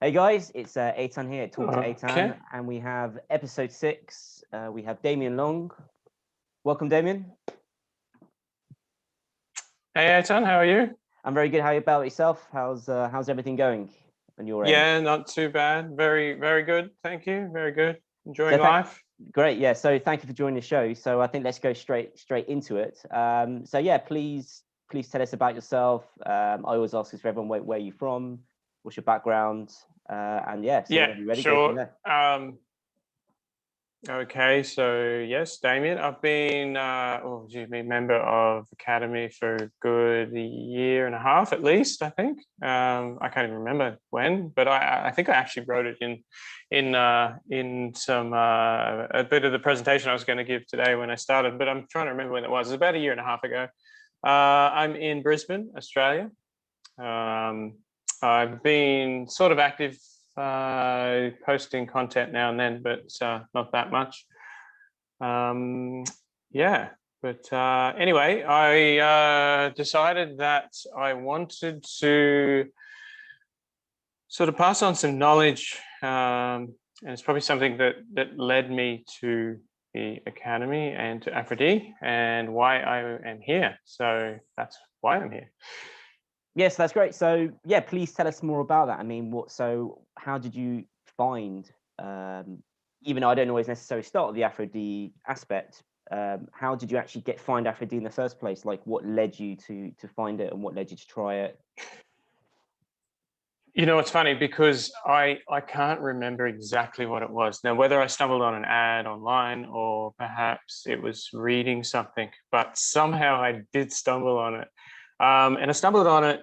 Hey guys, it's Eitan here, Talk to Okay. Eitan, and we have episode 6. We have Damien Long. Welcome, Damien. Hey, Eitan, how are you? I'm very good. How about yourself? How's everything going on your end? Yeah, not too bad. Very, very good. Thank you. Very good. Enjoying life. Great. Yeah. So thank you for joining the show. So I think let's go straight into it. So yeah, please tell us about yourself. I always ask this for everyone: where are you from? What's your background? And yeah, so whenever you're ready, go from there. Okay, so yes, Damien, I've been member of Academy for a good year and a half at least, I think. I can't even remember when, but I think I actually wrote it in some a bit of the presentation I was going to give today when I started, but I'm trying to remember when it was. It was about a year and a half ago. I'm in Brisbane, Australia. I've been sort of active posting content now and then, but not that much. Anyway, I decided that I wanted to sort of pass on some knowledge, and it's probably something that led me to the Academy and to Aphro-D and why I am here. So that's why I'm here. Yes, that's great. So yeah, please tell us more about that. I mean, how did you find, even though I don't always necessarily start with the Aphro-D aspect, how did you actually find Aphro-D in the first place? Like what led you to find it and what led you to try it? You know, it's funny because I can't remember exactly what it was. Now, whether I stumbled on an ad online or perhaps it was reading something, but somehow I did stumble on it. And I stumbled on it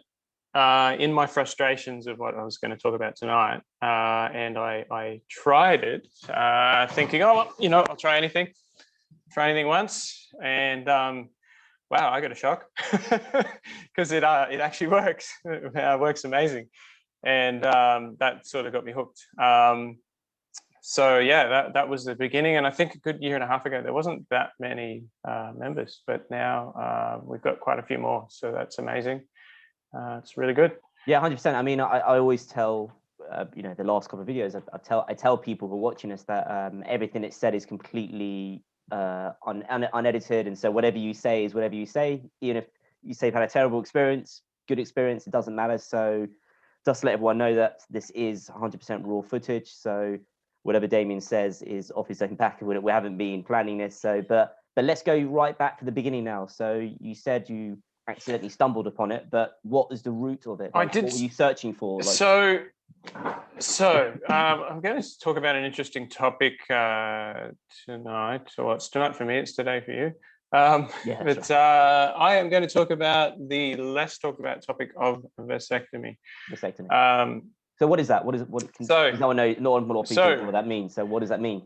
in my frustrations of what I was going to talk about tonight. And I tried it thinking, oh, well, you know, I'll try anything once. And wow, I got a shock because it actually works. It works amazing. And that sort of got me hooked. So yeah, that was the beginning. And I think a good year and a half ago, there wasn't that many members, but now we've got quite a few more. So that's amazing. It's really good. Yeah, 100%. I mean, I always tell, the last couple of videos, I tell people who are watching us that everything it's said is completely unedited. And so whatever you say is whatever you say, even if you say you've had a terrible experience, good experience, it doesn't matter. So just to let everyone know that this is 100% raw footage. So whatever Damien says is off his own back. We haven't been planning this. So, but let's go right back to the beginning now. So you said you accidentally stumbled upon it, but what was the root of it? Like, what were you searching for? Like... So I'm going to talk about an interesting topic tonight. So it's tonight for me, it's today for you. Right. I am going to talk about the less talked about topic of vasectomy. So what is that? Not people what that means. So what does that mean?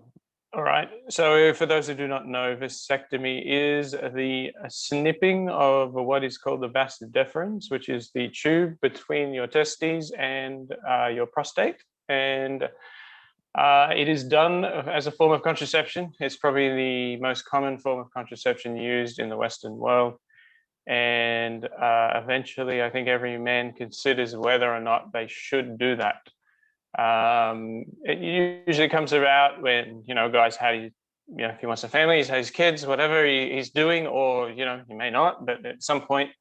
All right. So for those who do not know, vasectomy is the snipping of what is called the vas deferens, which is the tube between your testes and your prostate. And it is done as a form of contraception. It's probably the most common form of contraception used in the Western world. And eventually, I think every man considers whether or not they should do that. It usually comes about when, you know, guys, if he wants a family, he has kids, whatever he's doing, or, you know, he may not, but at some point,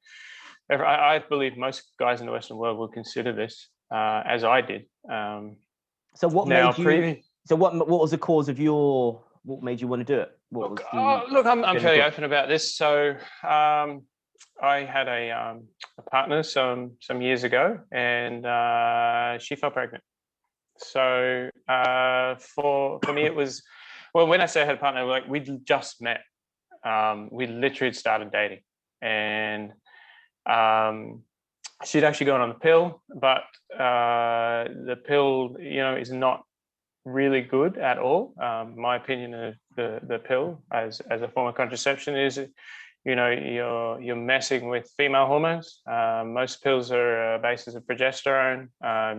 I believe most guys in the Western world will consider this, as I did. So what made you? So what was the cause of what made you want to do it? Look, I'm fairly open about this. So I had a partner some years ago, and she fell pregnant. So for me, it was, well, when I say I had a partner, like we'd just met. We literally started dating, and she'd actually gone on the pill, but the pill, you know, is not really good at all. My opinion of the pill as a form of contraception is, you know, you're messing with female hormones. Most pills are a basis of progesterone.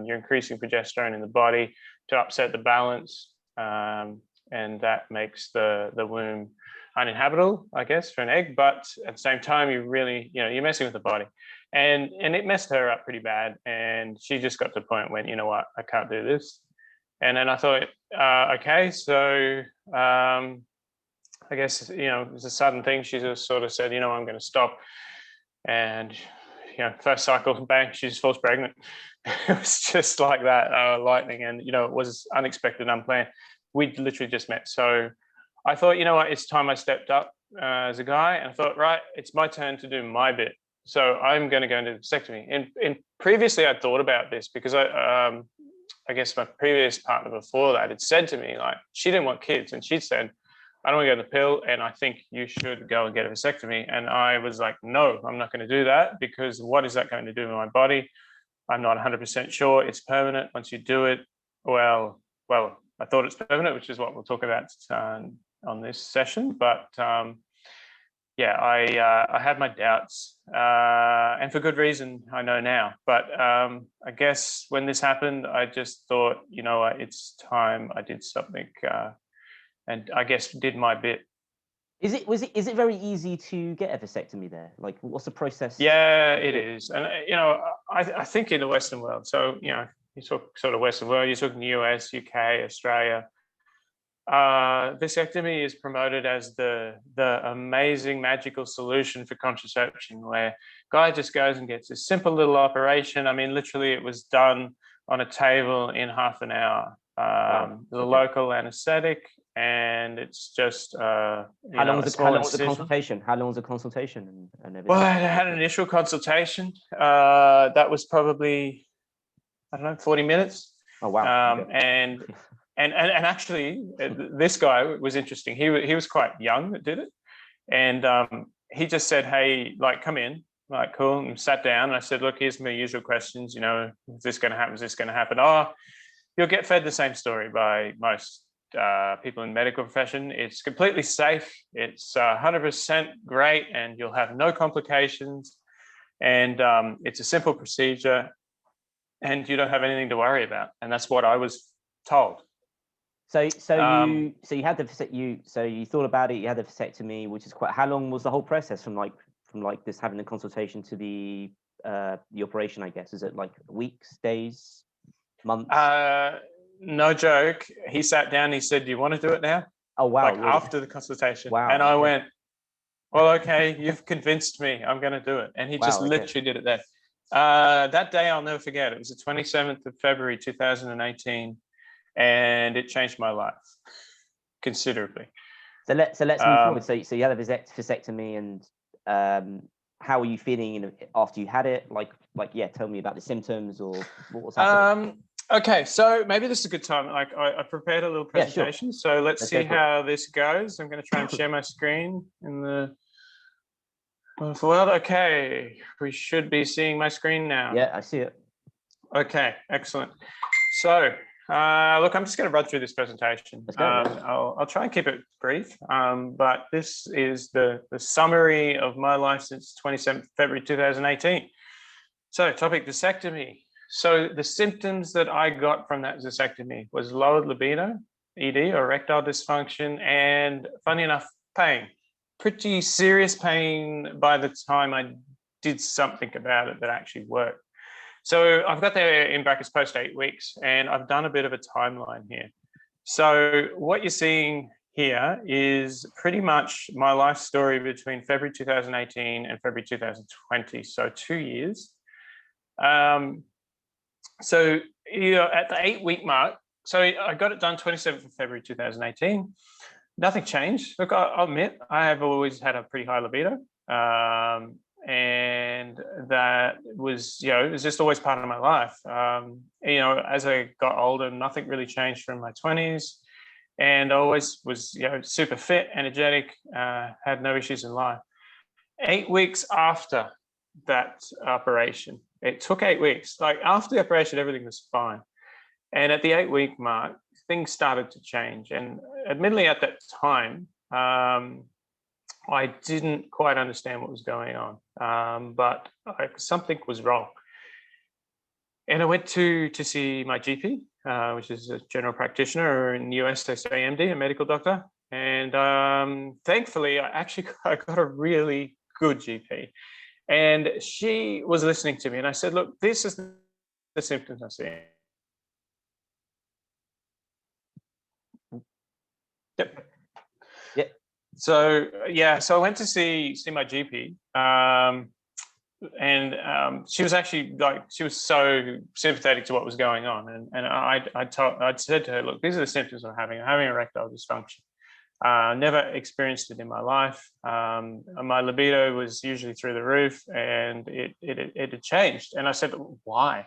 You're increasing progesterone in the body to upset the balance, and that makes the womb uninhabitable, I guess, for an egg. But at the same time, you're messing with the body. and it messed her up pretty bad. And she just got to the point when, you know what, I can't do this. And then I thought, okay, so I guess, you know, it was a sudden thing. She just sort of said, you know, I'm going to stop. And, you know, first cycle, bang, she just falls pregnant. It was just like that, lightning. And, you know, it was unexpected, unplanned. We literally just met. So I thought, you know what, it's time I stepped up as a guy, and I thought, right, it's my turn to do my bit. So I'm going to go into vasectomy. And previously I thought about this because I guess my previous partner before that had said to me, like, she didn't want kids, and she said, I don't want to go on the pill, and I think you should go and get a vasectomy. And I was like, no, I'm not going to do that, because what is that going to do to my body? I'm not 100% sure it's permanent once you do it. Well, I thought it's permanent, which is what we'll talk about on this session. But yeah, I had my doubts, and for good reason, I know now. But I guess when this happened, I just thought, you know, it's time I did something, and I guess did my bit. Is it very easy to get a vasectomy there? Like, what's the process? Yeah, it is. And, you know, I think in the Western world, so, you know, you talk sort of Western world, you're talking US, UK, Australia, vasectomy is promoted as the amazing magical solution for contraception, where guy just goes and gets a simple little operation. I mean, literally it was done on a table in half an hour. Wow. The local anesthetic, and it's just how long was the consultation? How long was the consultation and everything? Well, I had an initial consultation. That was probably, I don't know, 40 minutes. Oh wow. And actually, this guy was interesting. He was quite young that did it, and he just said, "Hey, like, come in." Like, cool, and sat down. And I said, "Look, here's my usual questions. You know, is this going to happen? Is this going to happen?" Oh, you'll get fed the same story by most people in the medical profession. It's completely safe. It's 100% great, and you'll have no complications. And it's a simple procedure, and you don't have anything to worry about. And that's what I was told. So you had you thought about it. You had the vasectomy, which is quite. How long was the whole process from this having the consultation to the operation? I guess, is it like weeks, days, months? No joke. He sat down. He said, "Do you want to do it now?" Oh wow! Like, really? after the consultation. Wow. And I went, "Well, okay, you've convinced me. I'm going to do it." And he just literally did it there. That day I'll never forget. It was the 27th of February 2018. And it changed my life considerably. So let's move forward. So you had a vasectomy, and how were you feeling after you had it? Like yeah, tell me about the symptoms or what was happening. Okay, so maybe this is a good time. Like, I prepared a little presentation. Yeah, sure. So let's see how this goes. I'm going to try and share my screen in the wonderful world. Okay, we should be seeing my screen now. Yeah, I see it. Okay, excellent. So. Look, I'm just going to run through this presentation. I'll try and keep it brief, but this is the summary of my life since 27th February 2018. So, topic vasectomy. So the symptoms that I got from that vasectomy was lowered libido, ED, or erectile dysfunction, and funny enough, pain. Pretty serious pain by the time I did something about it that actually worked. So I've got there in brackets post 8 weeks, and I've done a bit of a timeline here. So what you're seeing here is pretty much my life story between February 2018 and February 2020, so 2 years. So, you know, at the 8-week mark, so I got it done 27th of February 2018. Nothing changed. Look, I'll admit, I have always had a pretty high libido. And that was, you know, it was just always part of my life. You know, as I got older, nothing really changed from my 20s, and I always was, you know, super fit, energetic, had no issues in life. 8 weeks after that operation, it took 8 weeks. Like, after the operation, everything was fine, and at the 8-week mark, things started to change. And admittedly, at that time, I didn't quite understand what was going on, but something was wrong. And I went to see my GP, which is a general practitioner, or in the US they say MD, a medical doctor. And thankfully, I got a really good GP. And she was listening to me, and I said, look, this is the symptoms I see. Yep. Yeah. So so I went to see my GP, and she was actually she was so sympathetic to what was going on, and I'd said to her, look, these are the symptoms I'm having. I'm having erectile dysfunction. Never experienced it in my life. My libido was usually through the roof, and it had changed. And I said, why?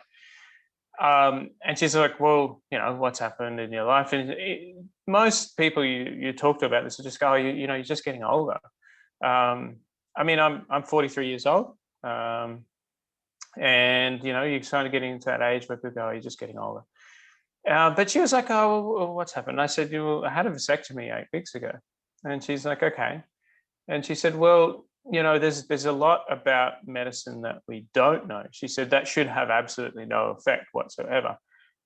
And she's like, well, you know, what's happened in your life? And most people you talk to about this will just go, you know, you're just getting older. I mean, I'm 43 years old. And, you know, you're kind of getting into that age where people go, you're just getting older. But she was like, oh, well, what's happened? And I said, I had a vasectomy 8 weeks ago. And she's like, okay. And she said, well, you know, there's a lot about medicine that we don't know. She said that should have absolutely no effect whatsoever.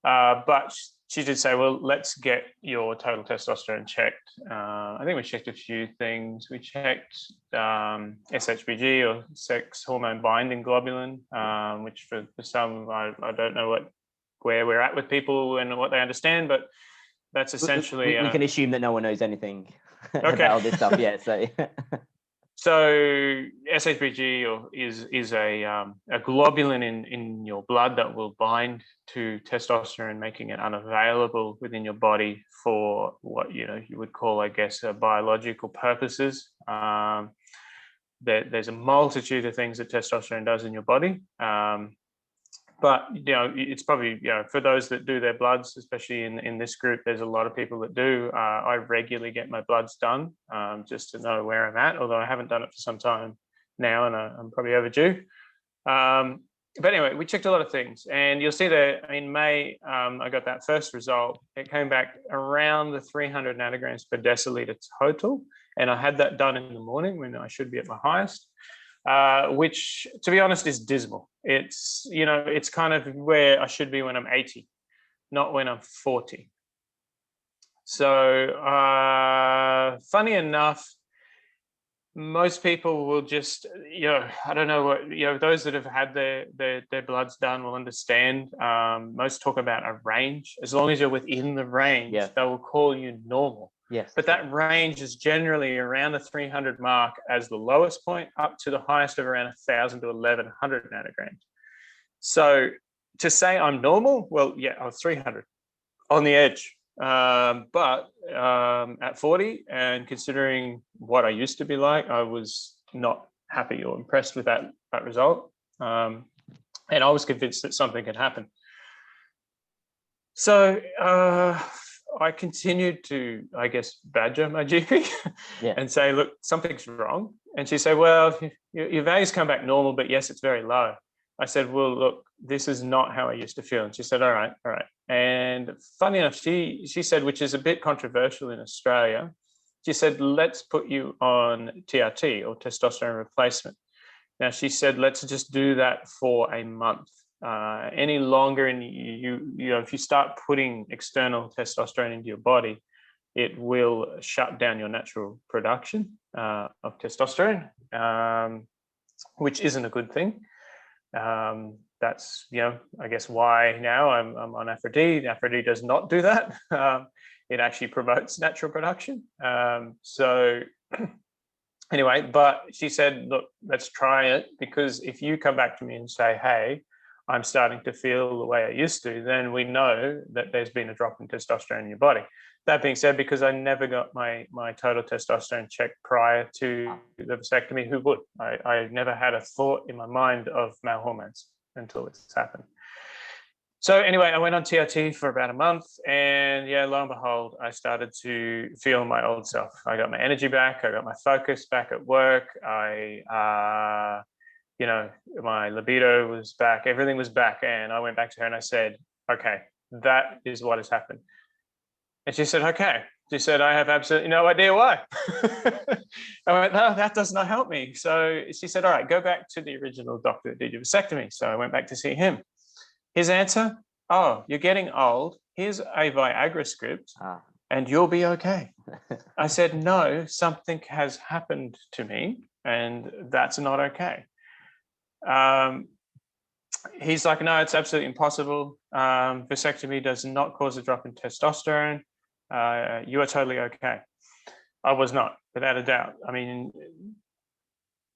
But she did say, well, let's get your total testosterone checked. I think we checked a few things. We checked SHBG, or sex hormone binding globulin, which for some, I don't know where we're at with people and what they understand, but that's essentially... We can assume that no one knows anything okay. about all this stuff yet. So SHBG is a globulin in your blood that will bind to testosterone, making it unavailable within your body for what you would call, I guess, biological purposes. There's a multitude of things that testosterone does in your body. But, you know, it's probably, you know, for those that do their bloods, especially in this group, there's a lot of people that do. I regularly get my bloods done just to know where I'm at, although I haven't done it for some time now, and I'm probably overdue. But anyway, we checked a lot of things, and you'll see that in May, I got that first result. It came back around the 300 nanograms per deciliter total, and I had that done in the morning when I should be at my highest. Which, to be honest, is dismal. It's, you know, it's kind of where I should be when I'm 80, not when I'm 40. So funny enough, most people will just, you know, I don't know what, you know, those that have had their bloods done will understand. Most talk about a range. As long as you're within the range, they will call you normal. Yes. But that range is generally around the 300 mark as the lowest point, up to the highest of around 1,000 to 1,100 nanograms. So to say I'm normal, well, yeah, I was 300 on the edge. But at 40, and considering what I used to be like, I was not happy or impressed with that result. And I was convinced that something had happened. So I continued to, I guess, badger my GP and say, look, something's wrong. And she said, well, your values come back normal, but yes, it's very low. I said, well, look, this is not how I used to feel. And she said, all right. And funny enough, she said, which is a bit controversial in Australia, she said, let's put you on TRT, or testosterone replacement. Now, she said, let's just do that for a month. Any longer, and you know, if you start putting external testosterone into your body, it will shut down your natural production of testosterone, which isn't a good thing. That's, you know, I guess why now I'm on Aphro-D. Aphro-D does not do that. It actually promotes natural production. So anyway, but she said, look, let's try it, because if you come back to me and say, hey, I'm starting to feel the way I used to, then we know that there's been a drop in testosterone in your body. That being said, because I never got my total testosterone checked prior to the vasectomy, who would? I never had a thought in my mind of male hormones until it's happened. So anyway, I went on TRT for about a month, and yeah, lo and behold, I started to feel my old self. I got my energy back. I got my focus back at work. You know, my libido was back, everything was back. And I went back to her and I said, okay, that is what has happened. And she said, okay. She said, I have absolutely no idea why. I went, no, that does not help me. So she said, all right, go back to the original doctor that did your vasectomy. So I went back to see him. His answer, oh, you're getting old. Here's a Viagra script and you'll be okay. I said, no, something has happened to me and that's not okay. He's like, no, it's absolutely impossible. Vasectomy does not cause a drop in testosterone. You are totally okay. I was not, without a doubt. I mean,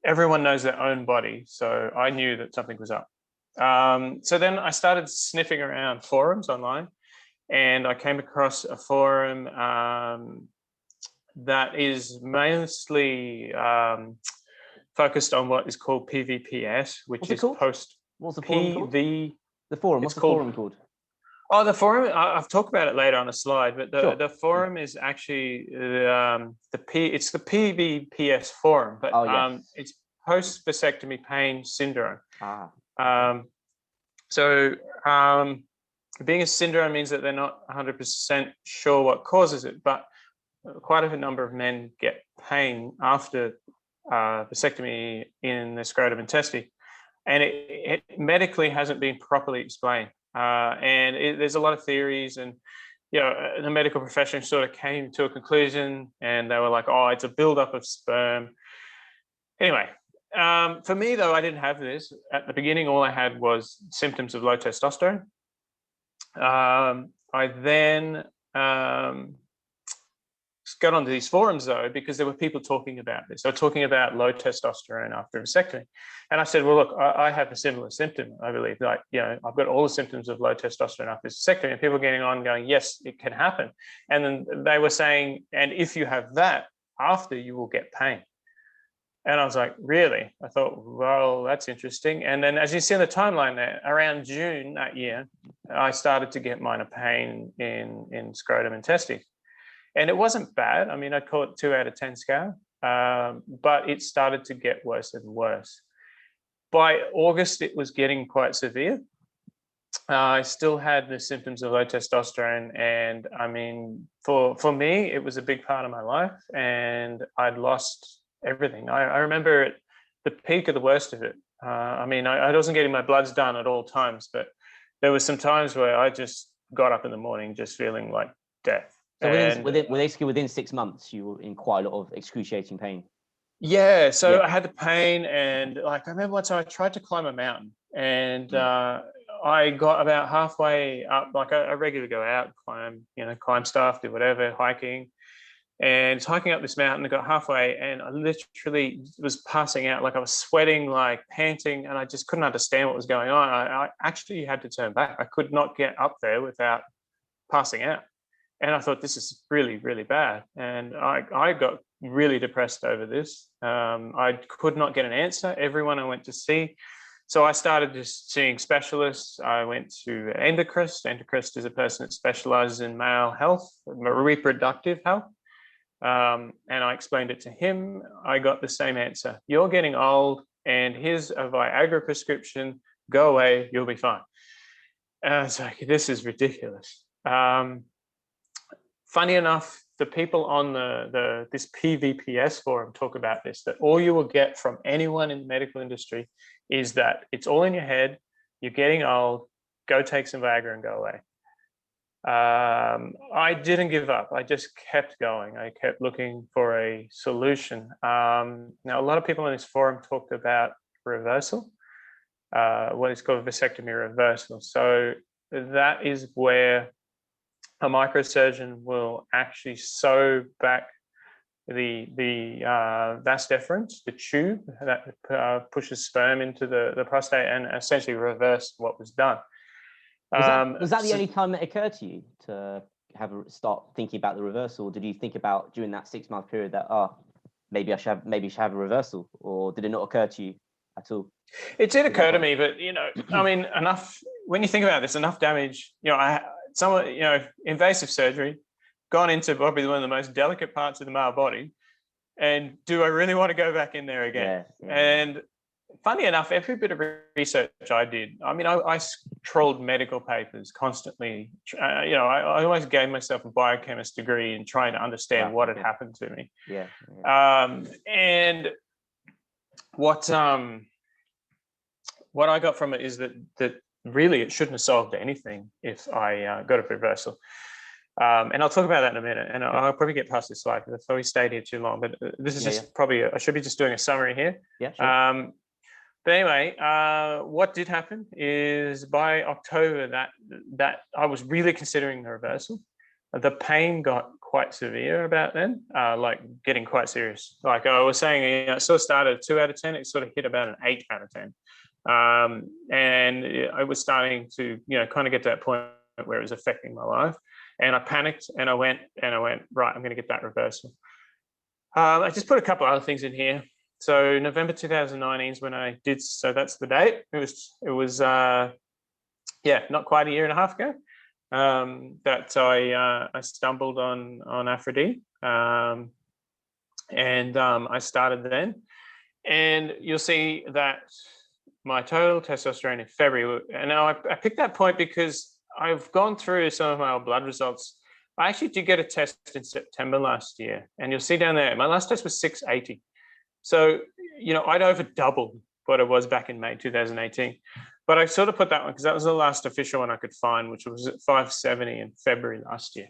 everyone knows their own body, so I knew that something was up. So then I started sniffing around forums online, and I came across a forum that is mostly focused on what is called PVPS, which is post. What's the forum called? The forum. What's the forum called? Oh, the forum. I've talked about it later on a slide, but the forum is actually it's the PVPS forum, but it's post vasectomy pain syndrome. So being a syndrome means that they're not 100% sure what causes it, but quite a number of men get pain after vasectomy in the scrotum and testes, and it medically hasn't been properly explained. There's a lot of theories, and the medical profession sort of came to a conclusion, and they were like, oh, it's a buildup of sperm. Anyway, for me though, I didn't have this. At the beginning, all I had was symptoms of low testosterone. I then got onto these forums though, because there were people talking about this. They were talking about low testosterone after vasectomy. And I said, well, look, I have a similar symptom, I believe. Like, I've got all the symptoms of low testosterone after vasectomy, and people getting on going, yes, it can happen. And then they were saying, and if you have that after, you will get pain. And I was like, really? I thought, well, that's interesting. And then as you see in the timeline there, around June that year, I started to get minor pain in scrotum and testes. And it wasn't bad. I mean, I'd call it 2 out of 10 scale, but it started to get worse and worse. By August, it was getting quite severe. I still had the symptoms of low testosterone. And I mean, for me, it was a big part of my life, and I'd lost everything. I remember at the peak of the worst of it. I mean, I wasn't getting my bloods done at all times, but there were some times where I just got up in the morning just feeling like death. So within 6 months, you were in quite a lot of excruciating pain. Yeah. So I had the pain, and like I remember once I tried to climb a mountain, and I got about halfway up. Like I regularly go out, climb stuff, do whatever, hiking, and it's hiking up this mountain. I got halfway, and I literally was passing out. Like I was sweating, like panting, and I just couldn't understand what was going on. I actually had to turn back. I could not get up there without passing out. And I thought, this is really, really bad. And I got really depressed over this. I could not get an answer. Everyone I went to see. So I started just seeing specialists. I went to endocrist. Endocrist is a person that specializes in male health, reproductive health. And I explained it to him. I got the same answer. You're getting old, and here's a Viagra prescription. Go away, you'll be fine. And I was like, this is ridiculous. Funny enough, the people on this PVPS forum talk about this, that all you will get from anyone in the medical industry is that it's all in your head, you're getting old, go take some Viagra and go away. I didn't give up. I just kept going. I kept looking for a solution. Now, a lot of people in this forum talked about reversal, what is called vasectomy reversal. So that is where a microsurgeon will actually sew back the vas deferens, the tube that pushes sperm into the prostate, and essentially reverse what was done. Was that the only time it occurred to you to start thinking about the reversal? Did you think about during that 6 month period that maybe I should have a reversal, or did it not occur to you at all? It did occur to me, but I mean, enough. When you think about this, enough damage. Invasive surgery, gone into probably one of the most delicate parts of the male body, and do I really want to go back in there again? Yeah. And funny enough, every bit of research I did, I mean, I trolled medical papers constantly. I always gave myself a biochemist degree in trying to understand what had happened to me. Yeah. And what I got from it is that really it shouldn't have solved anything if I got a reversal. And I'll talk about that in a minute, and I'll probably get past this slide because I've probably stayed here too long, but this is probably, I should be just doing a summary here. Yeah, sure. But anyway, what did happen is by October that I was really considering the reversal. The pain got quite severe about then, like getting quite serious. Like I was saying, it sort of started at 2 out of 10. It sort of hit about an 8 out of 10. And I was starting to, kind of get to that point where it was affecting my life. And I panicked and I went, right, I'm going to get that reversal. I just put a couple other things in here. So November 2019 is when I did. So that's the date. It was not quite a year and a half ago that I stumbled on Aphro-D, and I started then. And you'll see that my total testosterone in February. And now I picked that point because I've gone through some of my old blood results. I actually did get a test in September last year, and you'll see down there, my last test was 680. So, I'd over doubled what it was back in May 2018. But I sort of put that one because that was the last official one I could find, which was at 570 in February last year.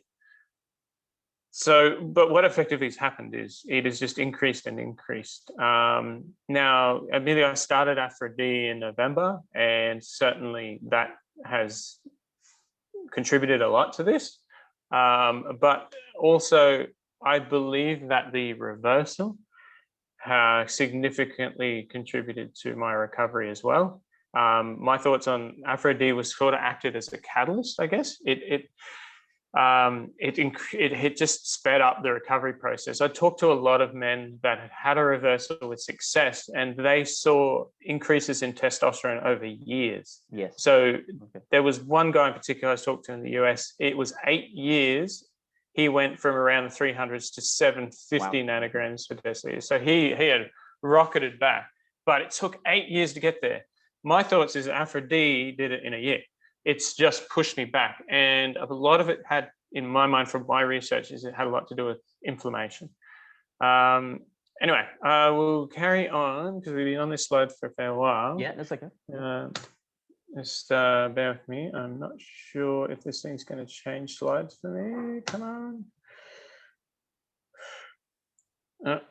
So, but what effectively has happened is it has just increased and increased. Now, admittedly, I started Aphro-D in November, and certainly that has contributed a lot to this. But also, I believe that the reversal significantly contributed to my recovery as well. My thoughts on Aphro-D was sort of acted as a catalyst, I guess. It just sped up the recovery process. I talked to a lot of men that had had a reversal with success, and they saw increases in testosterone over years. Yes. So there was one guy in particular I talked to in the US. It was 8 years. He went from around the 300s to 750 nanograms per deciliter. So he had rocketed back, but it took 8 years to get there. My thoughts is Aphro-D did it in a year. It's just pushed me back. And a lot of it had, in my mind, from my research, is it had a lot to do with inflammation. Anyway, we'll carry on because we've been on this slide for a fair while. Yeah, that's okay. Just bear with me. I'm not sure if this thing's going to change slides for me. Come on.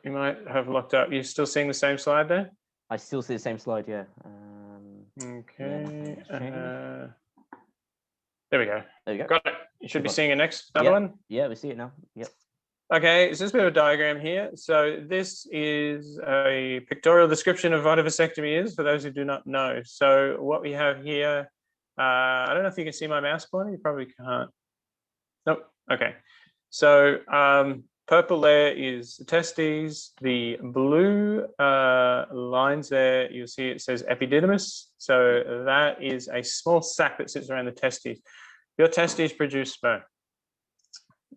You might have locked up. You're still seeing the same slide there? I still see the same slide, yeah. Okay. Yeah, there we go. there you go. Got it. You should be seeing it next. Another one? Yeah, we see it now. Yep. Okay, so this bit of a diagram here. So this is a pictorial description of what a vasectomy is for those who do not know. So what we have here, I don't know if you can see my mouse pointer. You probably can't. Nope. Okay. So purple there is the testes. The blue lines there, you'll see it says epididymis. So that is a small sac that sits around the testes. Your testes produce sperm.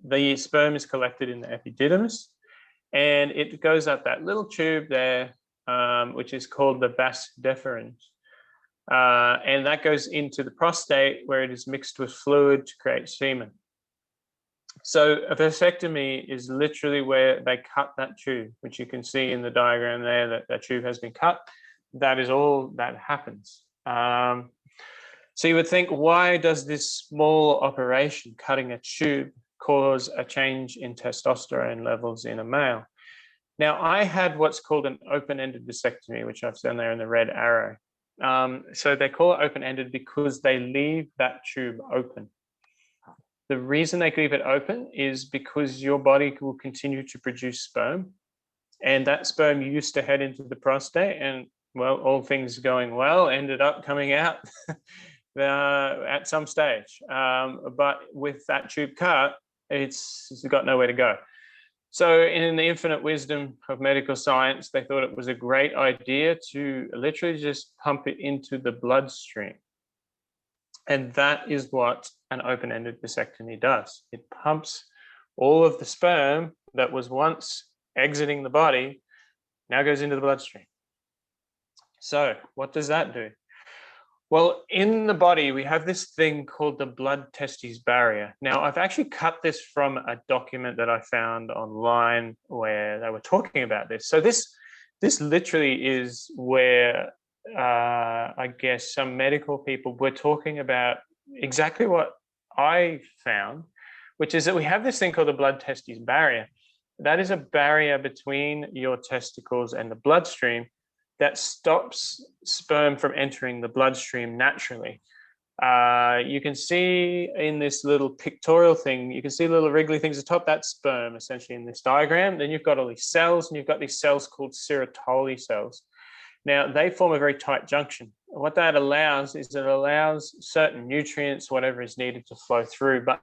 The sperm is collected in the epididymis, and it goes up that little tube there, which is called the vas deferens. And that goes into the prostate, where it is mixed with fluid to create semen. So a vasectomy is literally where they cut that tube, which you can see in the diagram there, that that tube has been cut. That is all that happens. So you would think, why does this small operation, cutting a tube, cause a change in testosterone levels in a male? Now, I had what's called an open-ended vasectomy, which I've done there in the red arrow. So they call it open-ended because they leave that tube open. The reason they leave it open is because your body will continue to produce sperm, and that sperm used to head into the prostate, and well, all things going well, ended up coming out at some stage. But with that tube cut, it's got nowhere to go. So in the infinite wisdom of medical science, they thought it was a great idea to literally just pump it into the bloodstream. And that is what an open-ended vasectomy does. It pumps all of the sperm that was once exiting the body, now goes into the bloodstream. So what does that do? Well, in the body, we have this thing called the blood-testes barrier. Now, I've actually cut this from a document that I found online where they were talking about this. So this literally is where I guess some medical people were talking about exactly what I found, which is that we have this thing called the blood-testes barrier. That is a barrier between your testicles and the bloodstream that stops sperm from entering the bloodstream naturally. You can see in this little pictorial thing, you can see little wriggly things at the top, that's sperm essentially in this diagram. Then you've got all these cells, and you've got these cells called serotoli cells. Now they form a very tight junction. What that allows is it allows certain nutrients, whatever is needed, to flow through, but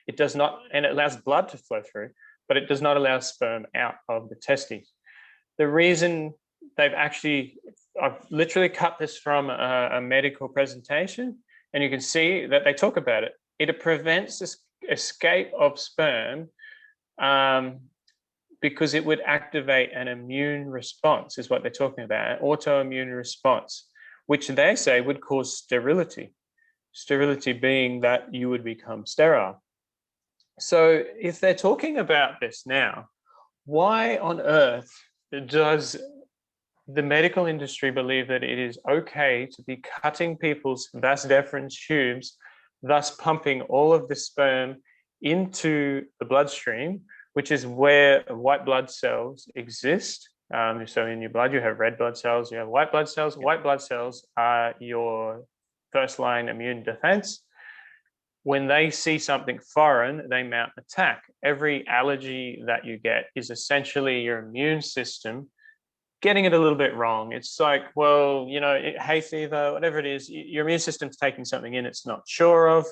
it does not, and it allows blood to flow through, but it does not allow sperm out of the testes. The reason they've actually, I've literally cut this from a medical presentation, and you can see that they talk about it. It prevents this escape of sperm because it would activate an immune response, is what they're talking about, an autoimmune response, which they say would cause sterility. Sterility being that you would become sterile. So if they're talking about this now, why on earth does the medical industry believe that it is okay to be cutting people's vas deferens tubes, thus pumping all of the sperm into the bloodstream, which is where white blood cells exist? So in your blood, you have red blood cells, you have white blood cells. White blood cells are your first line immune defense. When they see something foreign, they mount attack. Every allergy that you get is essentially your immune system getting it a little bit wrong. It's like, well, you know, hay fever, whatever it is, your immune system's taking something in it's not sure of,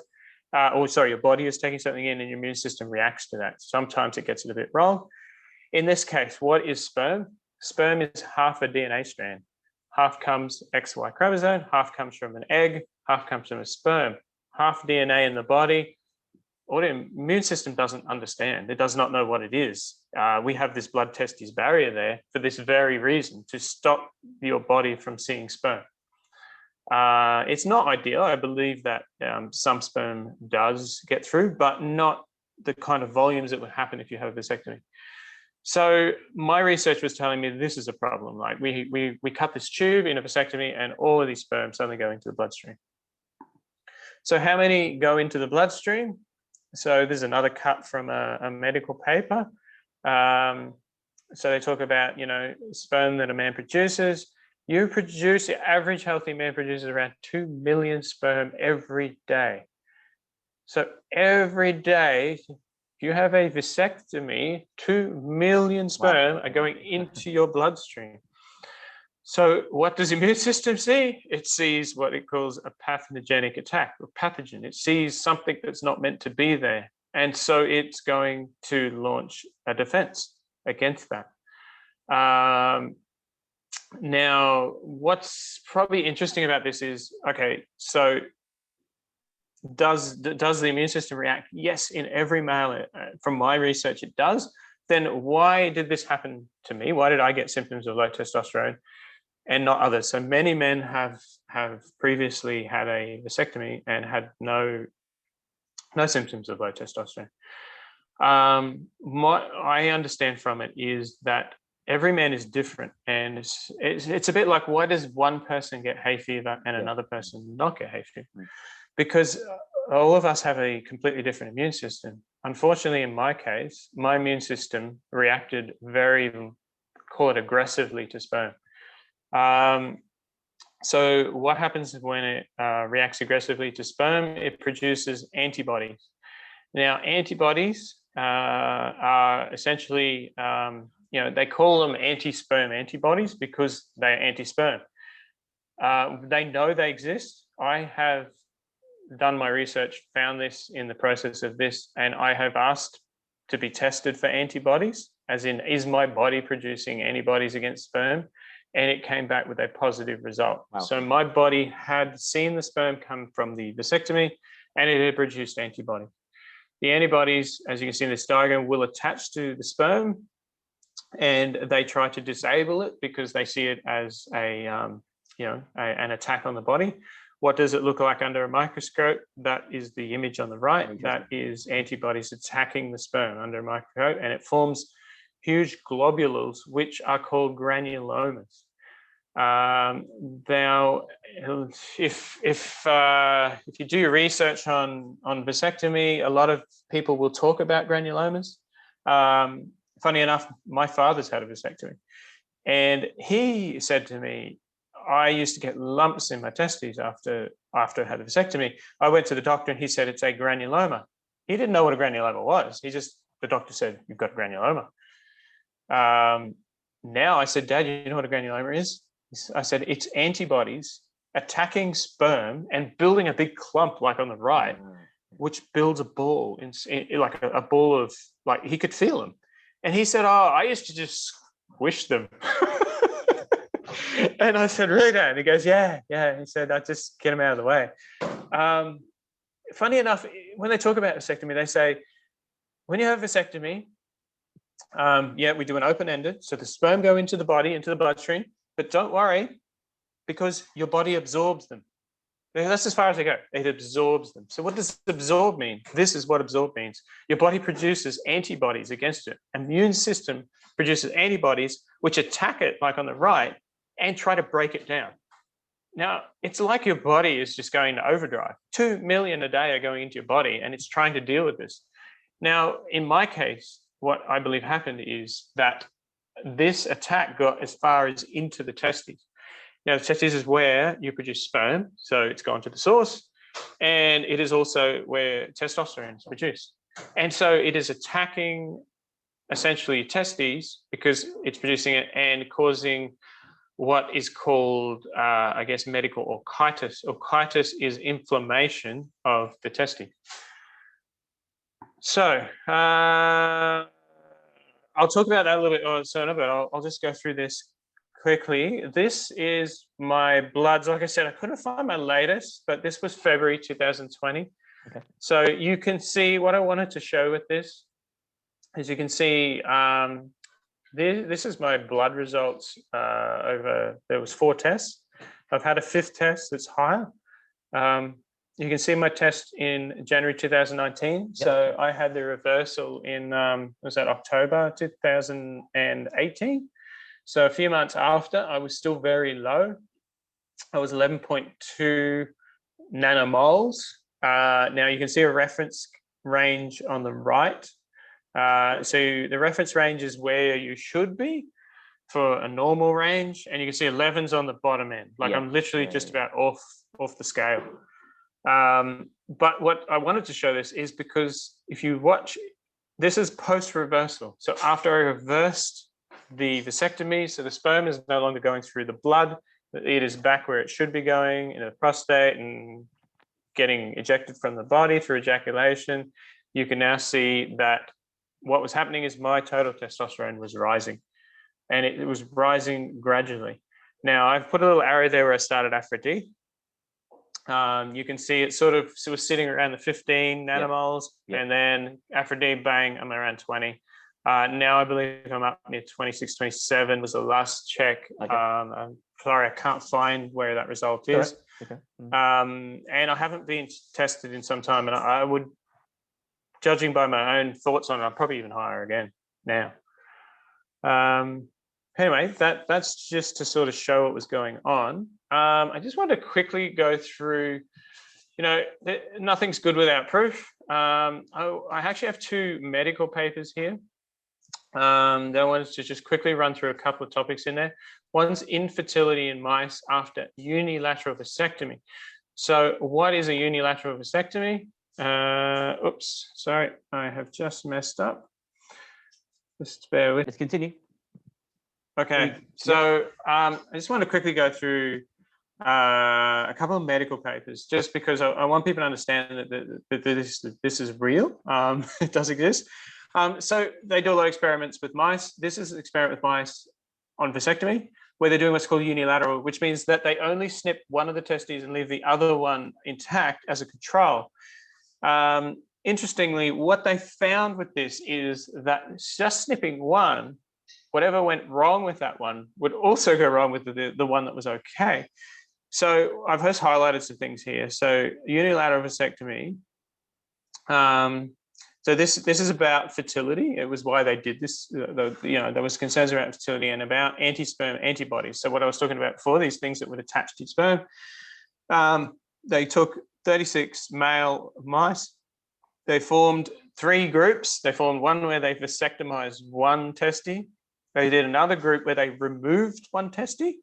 your body is taking something in and your immune system reacts to that. Sometimes it gets it a bit wrong. In this case, what is sperm? Sperm is half a DNA strand. Half comes XY chromosome, half comes from an egg, half comes from a sperm. Half DNA in the body. Or the immune system doesn't understand. It does not know what it is. We have this blood testes barrier there for this very reason, to stop your body from seeing sperm. It's not ideal. I believe that some sperm does get through, but not the kind of volumes that would happen if you have a vasectomy. So my research was telling me this is a problem. Like we cut this tube in a vasectomy and all of these sperm suddenly go into the bloodstream. So how many go into the bloodstream? So there's another cut from a medical paper. So they talk about, you know, sperm that a man produces. The average healthy man produces around 2 million sperm every day. So every day, if you have a vasectomy, 2 million sperm are going into your bloodstream. So what does the immune system see? It sees what it calls a pathogenic attack, or pathogen. It sees something that's not meant to be there. And so it's going to launch a defense against that. Now, what's probably interesting about this is, okay, so does the immune system react? Yes, in every male. From my research, it does. Then why did this happen to me? Why did I get symptoms of low testosterone and not others? So many men have previously had a vasectomy and had no symptoms of low testosterone. I understand from it is that every man is different, and it's a bit like, why does one person get hay fever and another person not get hay fever? Because all of us have a completely different immune system. Unfortunately, in my case, my immune system reacted very, call it aggressively, to sperm. So what happens when it reacts aggressively to sperm? It produces antibodies. Now, antibodies are essentially, they call them anti-sperm antibodies because they're anti-sperm. They know they exist. I have done my research, found this in the process of this, and I have asked to be tested for antibodies, as in, is my body producing antibodies against sperm? And it came back with a positive result. Wow. So my body had seen the sperm come from the vasectomy, and it had produced antibodies. The antibodies, as you can see in this diagram, will attach to the sperm, and they try to disable it because they see it as an attack on the body. What does it look like under a microscope? That is the image on the right. That is antibodies attacking the sperm under a microscope, and it forms huge globules, which are called granulomas. Now, if you do your research on vasectomy, a lot of people will talk about granulomas. Funny enough, my father's had a vasectomy. And he said to me, I used to get lumps in my testes after I had a vasectomy. I went to the doctor and he said it's a granuloma. He didn't know what a granuloma was. The doctor said, you've got granuloma. Now I said, Dad, you know what a granuloma is? I said, it's antibodies attacking sperm and building a big clump like on the right, which builds a ball, like a ball of, like, he could feel them. And he said, oh, I used to just squish them. And I said, really, Dad? And he goes, yeah. He said, I just get them out of the way. Funny enough, when they talk about vasectomy, they say, when you have a vasectomy, we do an open-ended. So the sperm go into the body, into the bloodstream, but don't worry, because your body absorbs them. That's as far as they go. It absorbs them. So what does absorb mean? This is what absorb means. Your body produces antibodies against it. Immune system produces antibodies which attack it, like on the right, and try to break it down. Now, it's like your body is just going to overdrive. 2 million a day are going into your body, and it's trying to deal with this. Now, in my case, what I believe happened is that this attack got as far as into the testes. Now, the testes is where you produce sperm, so it's gone to the source, and it is also where testosterone is produced. And so it is attacking essentially testes because it's producing it and causing what is called, I guess, medical orchitis. Orchitis is inflammation of the testes. So I'll talk about that a little bit, but I'll just go through this quickly. This is my bloods. Like I said, I couldn't find my latest, but this was February 2020. Okay. So you can see what I wanted to show with this. As you can see, this is my blood results there was 4 tests. I've had a 5th test that's higher. You can see my test in January 2019. Yep. So I had the reversal in, was that October 2018? So a few months after, I was still very low. I was 11.2 nanomoles. Now you can see a reference range on the right. So the reference range is where you should be for a normal range. And you can see 11's on the bottom end. Like I'm literally just about off the scale. But what I wanted to show this is because if you watch, this is post-reversal. So after I reversed the vasectomy, so the sperm is no longer going through the blood, it is back where it should be going in the prostate and getting ejected from the body through ejaculation. You can now see that what was happening is my total testosterone was rising, and it was rising gradually. Now I've put a little arrow there where I started Aphro-D. You can see it sort of was sitting around the 15 nanomoles, and then Aphro-D, bang, I'm around 20. Now I believe I'm up near 26, 27 was the last check. Okay. I'm sorry, I can't find where that result is. Okay. And I haven't been tested in some time, and I would, judging by my own thoughts on it, I'm probably even higher again now. Anyway, that's just to sort of show what was going on. I just want to quickly go through, nothing's good without proof. I actually have 2 medical papers here. That I wanted to just quickly run through a couple of topics in there. One's infertility in mice after unilateral vasectomy. So what is a unilateral vasectomy? Oops, sorry, I have just messed up. Just bear with. Let's continue. Okay, so I just want to quickly go through a couple of medical papers, just because I want people to understand that this is real. It does exist. So they do a lot of experiments with mice. This is an experiment with mice on vasectomy, where they're doing what's called unilateral, which means that they only snip one of the testes and leave the other one intact as a control. Interestingly, what they found with this is that just snipping one, whatever went wrong with that one would also go wrong with the one that was okay. So I've just highlighted some things here. So unilateral vasectomy. So this is about fertility. It was why they did this. There was concerns around fertility and about anti-sperm antibodies. So what I was talking about before, these things that would attach to sperm. They took 36 male mice. They formed 3 groups. They formed one where they vasectomized one testes, They did another group where they removed one testy.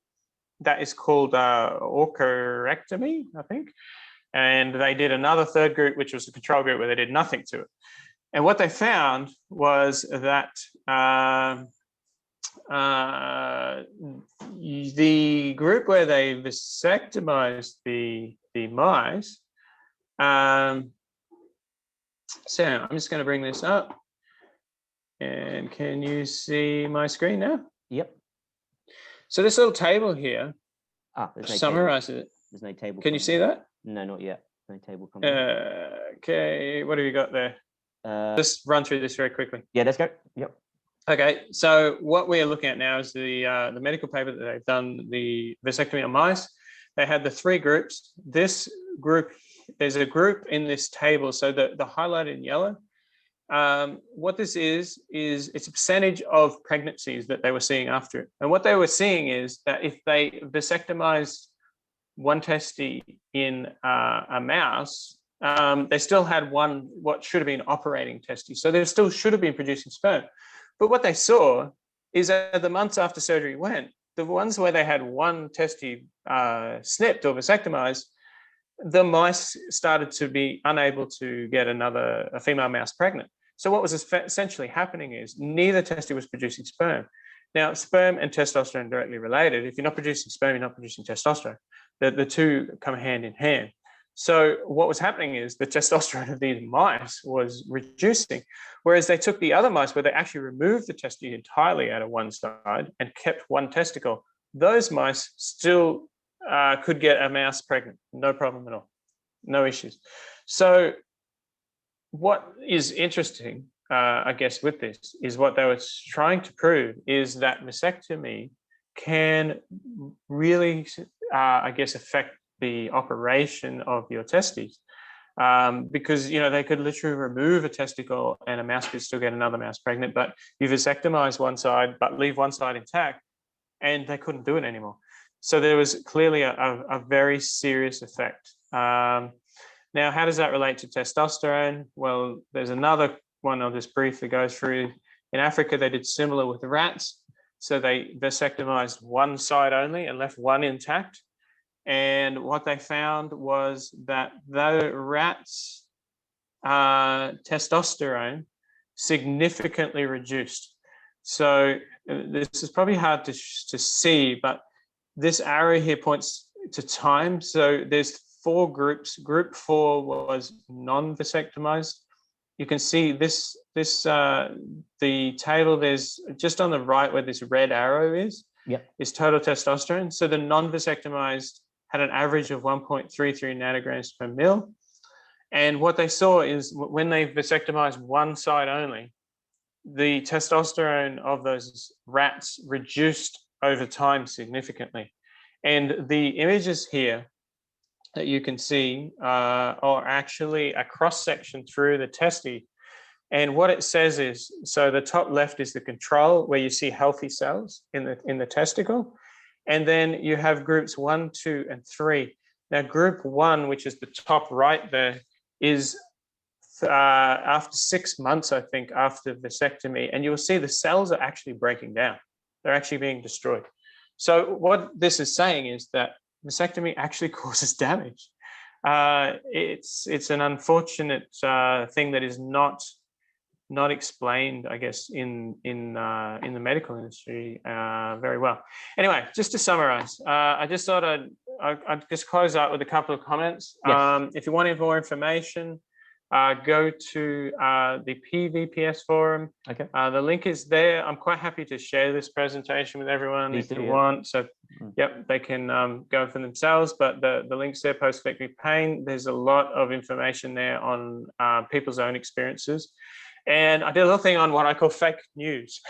That is called orchirectomy, I think. And they did another third group, which was a control group, where they did nothing to it. And what they found was that the group where they vasectomized the mice, so I'm just going to bring this up. And can you see my screen now? Yep. So this little table here summarizes it. There's no table. Can you see that? No, not yet. No table coming. Okay, what have you got there? Just run through this very quickly. Yeah, let's go. Yep. Okay, so what we are looking at now is the medical paper that they've done, the vasectomy on mice. They had the 3 groups. This group, there's a group in this table. So the highlighted in yellow, what this is it's a percentage of pregnancies that they were seeing after it. And what they were seeing is that if they vasectomized one testy in a mouse, they still had what should have been operating testy. So they still should have been producing sperm. But what they saw is that the months after surgery went, the ones where they had one testy snipped or vasectomized, the mice started to be unable to get a female mouse pregnant. So what was essentially happening is neither testy was producing sperm. Now, sperm and testosterone are directly related. If you're not producing sperm, you're not producing testosterone. The two come hand in hand. So what was happening is the testosterone of these mice was reducing, whereas they took the other mice where they actually removed the testy entirely out of one side and kept one testicle. Those mice still could get a mouse pregnant, no problem at all, no issues. So what is interesting, I guess, with this is what they were trying to prove is that vasectomy can really, I guess, affect the operation of your testes, because they could literally remove a testicle and a mouse could still get another mouse pregnant, but you vasectomize one side but leave one side intact, and they couldn't do it anymore. So there was clearly a very serious effect. Now, how does that relate to testosterone? Well, there's another one I'll just briefly go through. In Africa, they did similar with the rats. So they vasectomized one side only and left one intact. And what they found was that the rats' testosterone significantly reduced. So this is probably hard to see, but this arrow here points to time. So there's 4 groups. Group 4 was non-vasectomized. You can see this the table, there's just on the right where this red arrow is, is total testosterone. So the non-vasectomized had an average of 1.33 nanograms per mil. And what they saw is when they vasectomized one side only, the testosterone of those rats reduced over time significantly. And the images here that you can see are actually a cross-section through the testes. And what it says is, so the top left is the control, where you see healthy cells in the testicle. And then you have groups 1, 2, and 3. Now, group 1, which is the top right there, is after 6 months, I think, after vasectomy. And you'll see the cells are actually breaking down. They're actually being destroyed. So what this is saying is that vasectomy actually causes damage. It's an unfortunate thing that is not explained, I guess, in the medical industry very well. Anyway, just to summarize, I just thought I'd just close out with a couple of comments. Yes. If you want more information, go to the PVPS forum. Okay. The link is there. I'm quite happy to share this presentation with everyone if you want. So, yep, they can go for themselves. But the link's there, post-vasectomy pain. There's a lot of information there on people's own experiences. And I did a little thing on what I call fake news.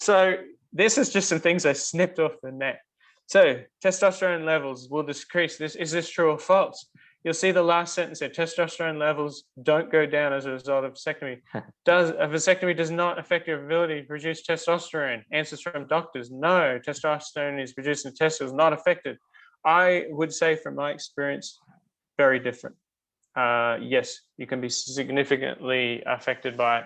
So this is just some things I snipped off the net. So testosterone levels will decrease. Is this true or false? You'll see the last sentence there, testosterone levels don't go down as a result of vasectomy. A vasectomy does not affect your ability to produce testosterone? Answers from doctors, no, testosterone is produced in the testicles, not affected. I would say from my experience, very different. Yes, you can be significantly affected by it.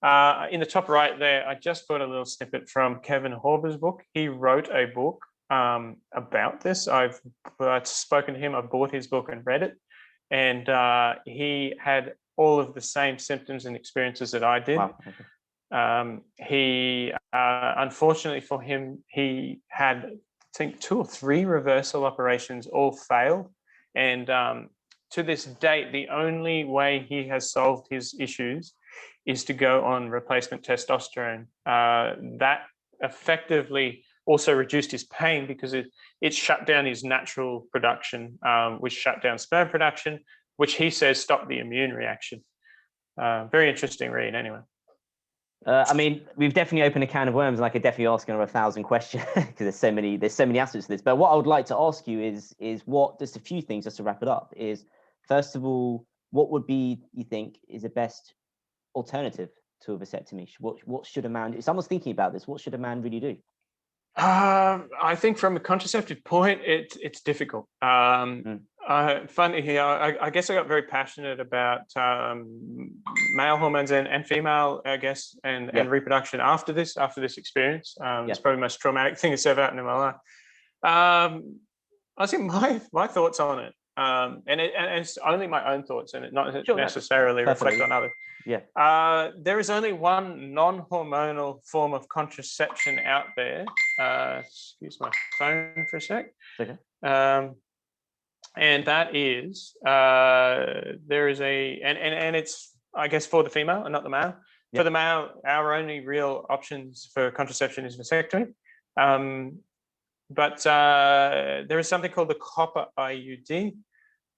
In the top right there, I just put a little snippet from Kevin Horber's book. He wrote a book about this. I've spoken to him. I bought his book and read it, and he had all of the same symptoms and experiences that I did. Wow. He unfortunately for him, he had, I think, 2 or 3 reversal operations, all failed, and to this date, the only way he has solved his issues is to go on replacement testosterone. That effectively also reduced his pain because it shut down his natural production, which shut down sperm production, which he says stopped the immune reaction. Very interesting read anyway. I mean, we've definitely opened a can of worms, and I could definitely ask another 1,000 questions because there's so many aspects to this. But what I would like to ask you is what, just a few things just to wrap it up, is first of all, what would be, you think, is the best alternative to a vasectomy? What should a man, if someone's thinking about this, what should a man really do? I think from a contraceptive point, it's difficult. Funny here, I guess I got very passionate about male hormones and female, I guess, and reproduction after this experience. It's probably the most traumatic thing that's ever happened in my life. I think my thoughts on it, and it's only my own thoughts, and it not necessarily reflect on others. There is only one non-hormonal form of contraception out there. Excuse my phone for a sec. Okay. And that is there is and it's, I guess, for the female and not the male. For the male, our only real options for contraception is vasectomy. But there is something called the copper IUD.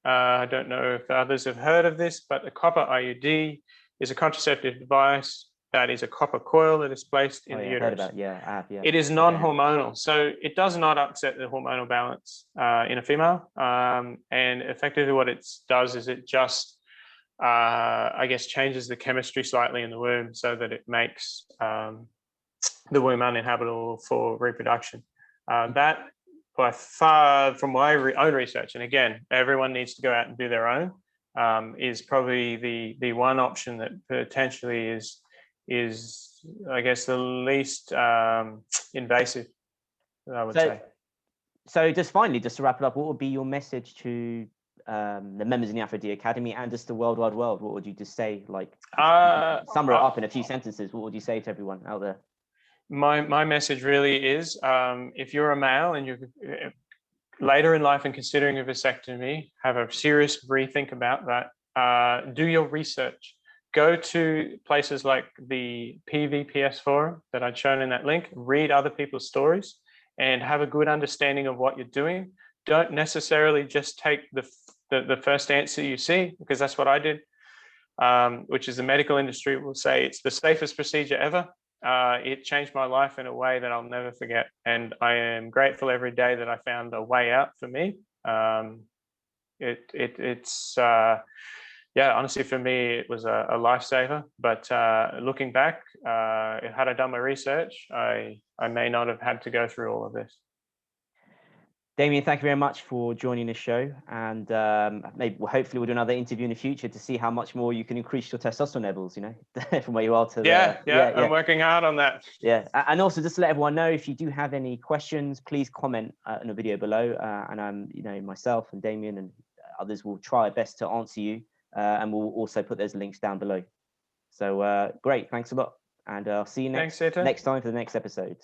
I don't know if others have heard of this, but the copper IUD is a contraceptive device that is a copper coil that is placed in the uterus. I have, It is non-hormonal, so it does not upset the hormonal balance in a female. And effectively what it does is it just, I guess, changes the chemistry slightly in the womb so that it makes the womb uninhabitable for reproduction. That, by far, from my own research, and again, everyone needs to go out and do their own, is probably the one option that potentially is I guess the least invasive, I would say. So just finally, just to wrap it up, what would be your message to the members in the Aphro-D Academy and just the world wide world? What would you just say, like, sum it up in a few sentences? What would you say to everyone out there? My message really is, if you're a male and you're later in life and considering a vasectomy, have a serious rethink about that. Do your research. Go to places like the PVPS forum that I'd shown in that link, read other people's stories and have a good understanding of what you're doing. Don't necessarily just take the first answer you see, because that's what I did, which is the medical industry will say it's the safest procedure ever. It changed my life in a way that I'll never forget. And I am grateful every day that I found a way out for me. Honestly, for me, it was a lifesaver. But looking back, had I done my research, I may not have had to go through all of this. Damien, thank you very much for joining the show. And hopefully we'll do another interview in the future to see how much more you can increase your testosterone levels, from where you are to I'm working hard on that. Yeah. And also just to let everyone know, if you do have any questions, please comment in the video below. And myself and Damien and others will try our best to answer you. And we'll also put those links down below. So great. Thanks a lot. And I'll see you next time for the next episode.